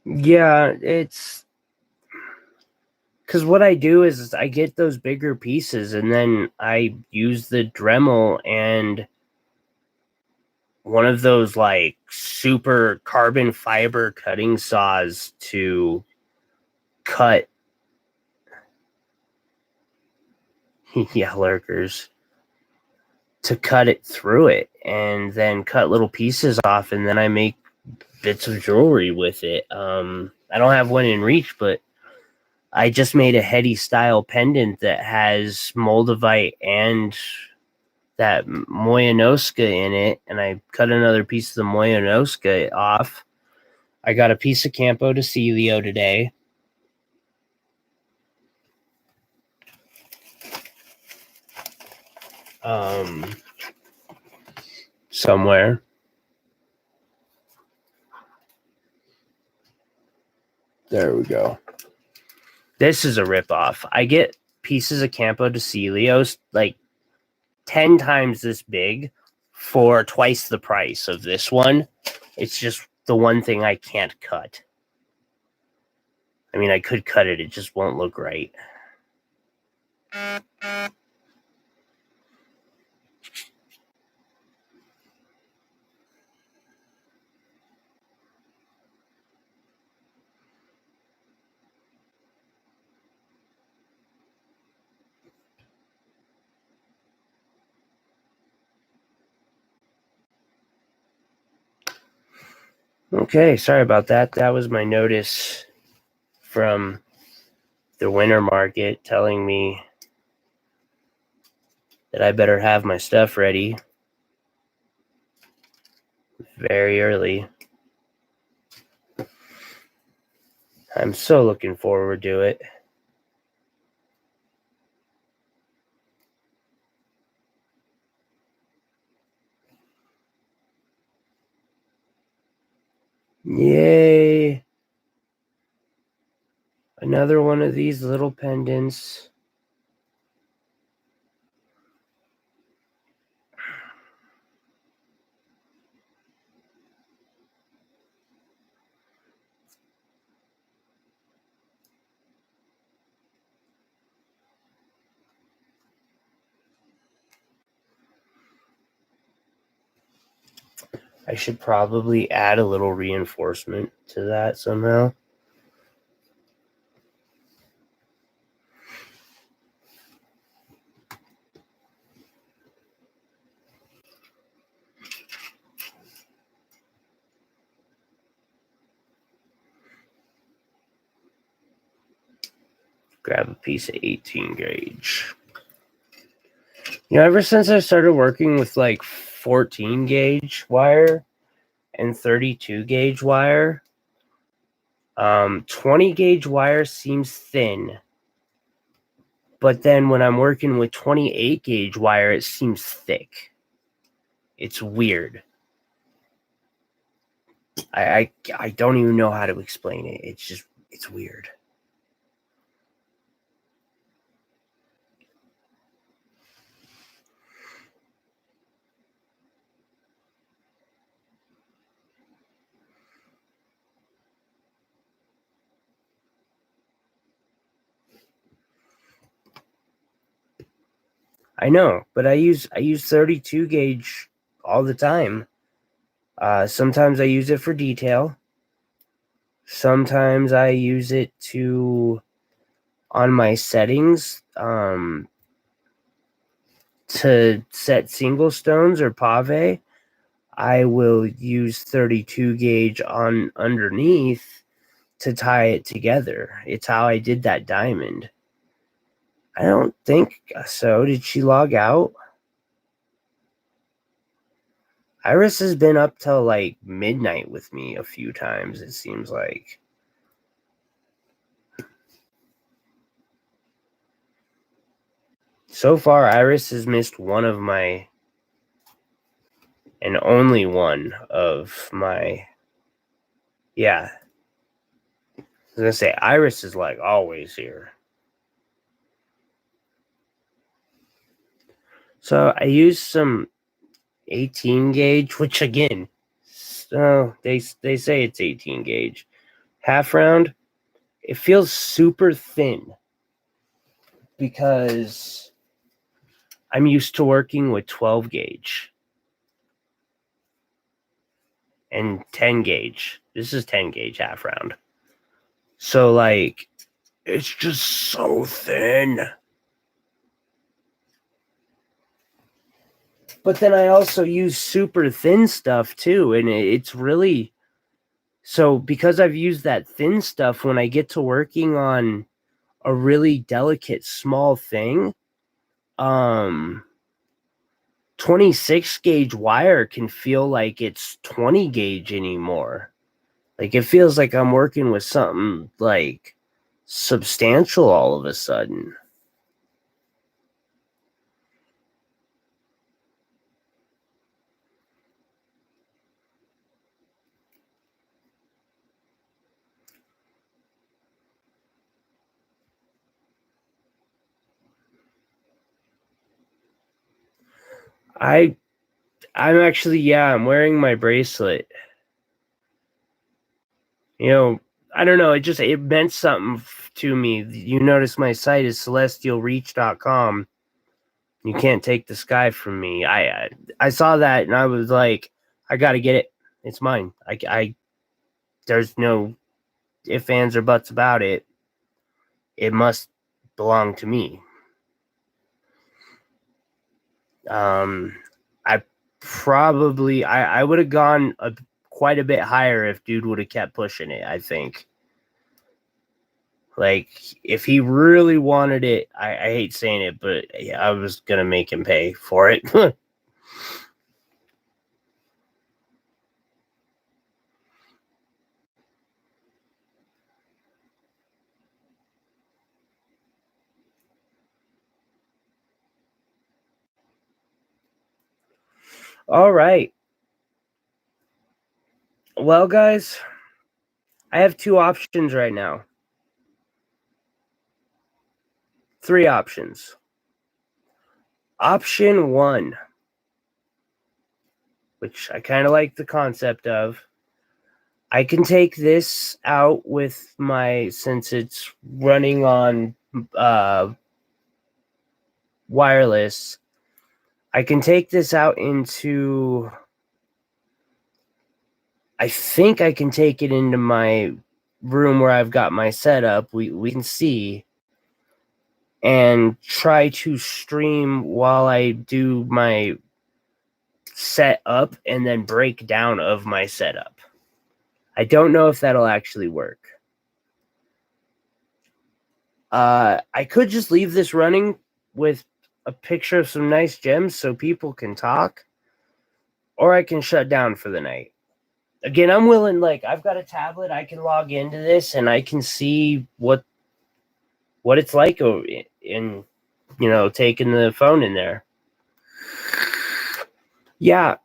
Yeah, it's because what I do is I get those bigger pieces and then I use the Dremel and one of those like super carbon fiber cutting saws to cut. Yeah, lurkers. To cut it through it and then cut little pieces off, and then I make bits of jewelry with it. I don't have one in reach, but I just made a heady style pendant that has moldavite and that Moyanoska in it, and I cut another piece of the Moyanoska off. I got a piece of Campo de Celio today. Somewhere. There we go. This is a ripoff. I get pieces of Campo de Celios like 10 times this big for twice the price of this one. It's just the one thing I can't cut. I mean, I could cut it. It just won't look right. Okay, sorry about that. That was my notice from the winter market telling me that I better have my stuff ready very early. I'm so looking forward to it. Yay! Another one of these little pendants. I should probably add a little reinforcement to that somehow. Grab a piece of 18 gauge. You know, ever since I started working with like 14 gauge wire and 32 gauge wire, 20 gauge wire seems thin. But then when I'm working with 28 gauge wire, it seems thick. It's weird. I don't even know how to explain it. It's weird. I know, but I use 32 gauge all the time. Sometimes I use it for detail. Sometimes I use it on my settings to set single stones or pave. I will use 32 gauge on underneath to tie it together. It's how I did that diamond. I don't think so. Did she log out? Iris has been up till like midnight with me a few times, it seems like. So far, Iris has missed one of my, and only one of my, yeah. I was going to say, Iris is like always here. So I used some 18 gauge, which again, they say it's 18 gauge. Half round, it feels super thin because I'm used to working with 12 gauge and 10 gauge. This is 10 gauge half round. So like, it's just so thin. But then I also use super thin stuff too. And it's really, so because I've used that thin stuff, when I get to working on a really delicate small thing, 26 gauge wire can feel like it's 20 gauge anymore. Like it feels like I'm working with something like substantial all of a sudden. I'm actually, I'm wearing my bracelet. You know, I don't know, it meant something to me. You notice my site is celestialreach.com. You can't take the sky from me. I saw that and I was like, I got to get it. It's mine. There's no ifs, ands, or buts about it. It must belong to me. I probably I would have gone quite a bit higher if dude would have kept pushing it. I think, like, if he really wanted it, I hate saying it, but yeah, I was gonna make him pay for it. All right. Well, guys, I have two options right now. Three options. Option one, which I kind of like the concept of. I can take this out with since it's running on wireless, I can take this out into, I think I can take it into my room where I've got my setup. We can see and try to stream while I do my setup and then breakdown of my setup. I don't know if that'll actually work. I could just leave this running with a picture of some nice gems so people can talk, or I can shut down for the night. Again, I'm willing, like, I've got a tablet, I can log into this and I can see what it's like in, taking the phone in there. Yeah.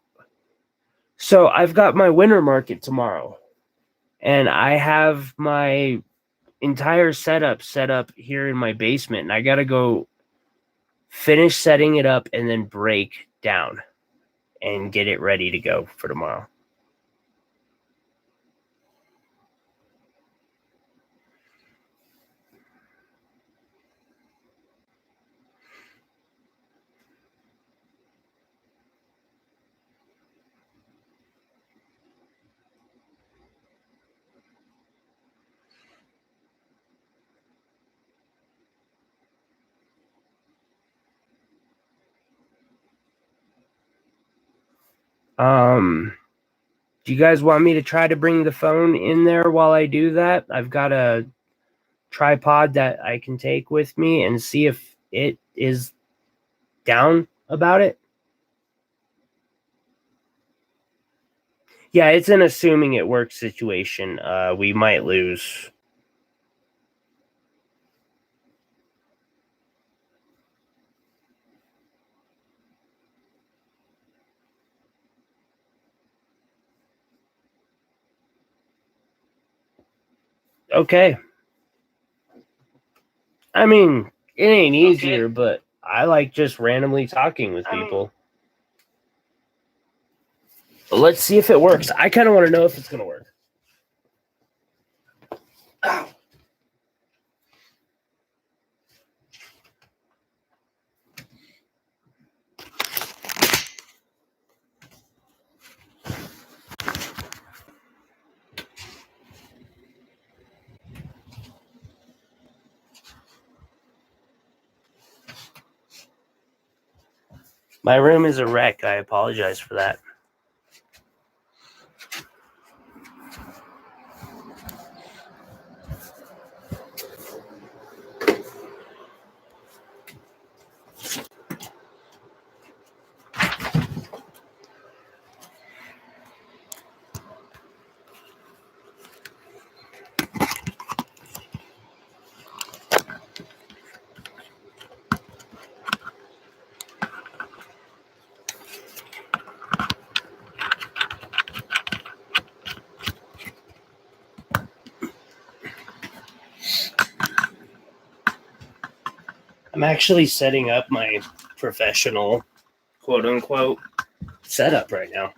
So I've got my winter market tomorrow and I have my entire setup set up here in my basement and I got to go finish setting it up and then break down and get it ready to go for tomorrow. Do you guys want me to try to bring the phone in there while I do that? I've got a tripod that I can take with me and see if it is down about it. Yeah, it's an assuming it works situation. We might lose. Okay. I mean, it ain't easier, but I like just randomly talking with people. Let's see if it works. I kind of want to know if it's going to work. Ow. My room is a wreck. I apologize for that. I'm actually setting up my professional, quote unquote, setup right now.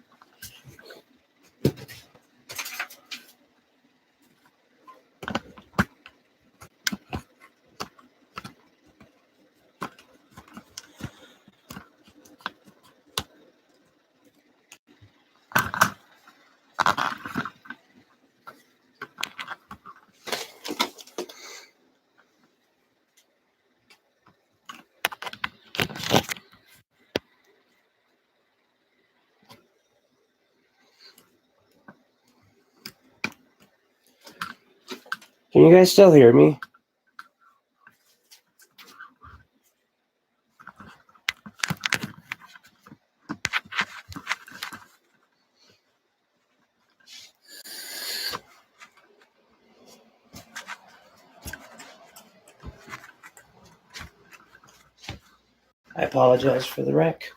Can you guys still hear me? I apologize for the wreck.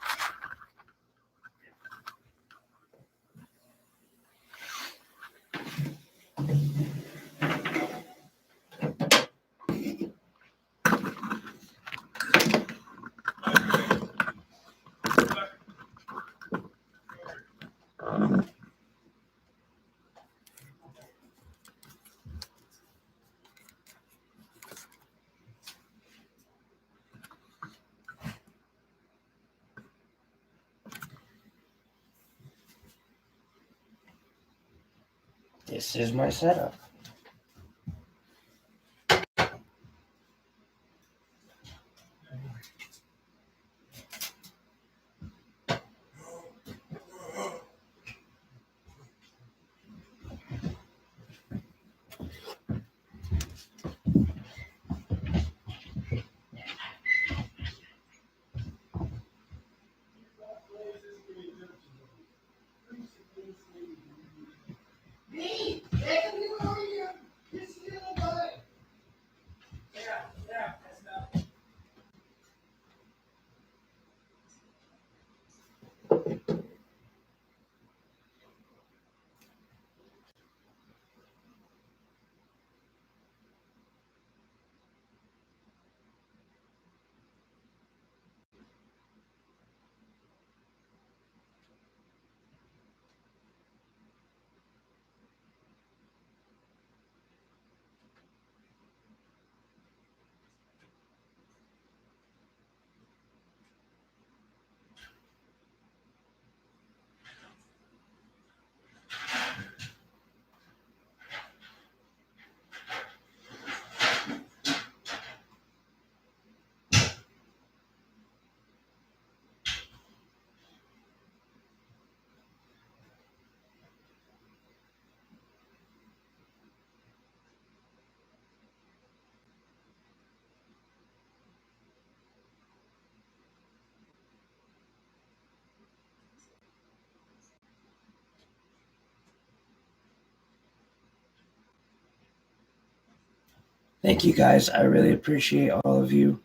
This is my setup. Thank you guys. I really appreciate all of you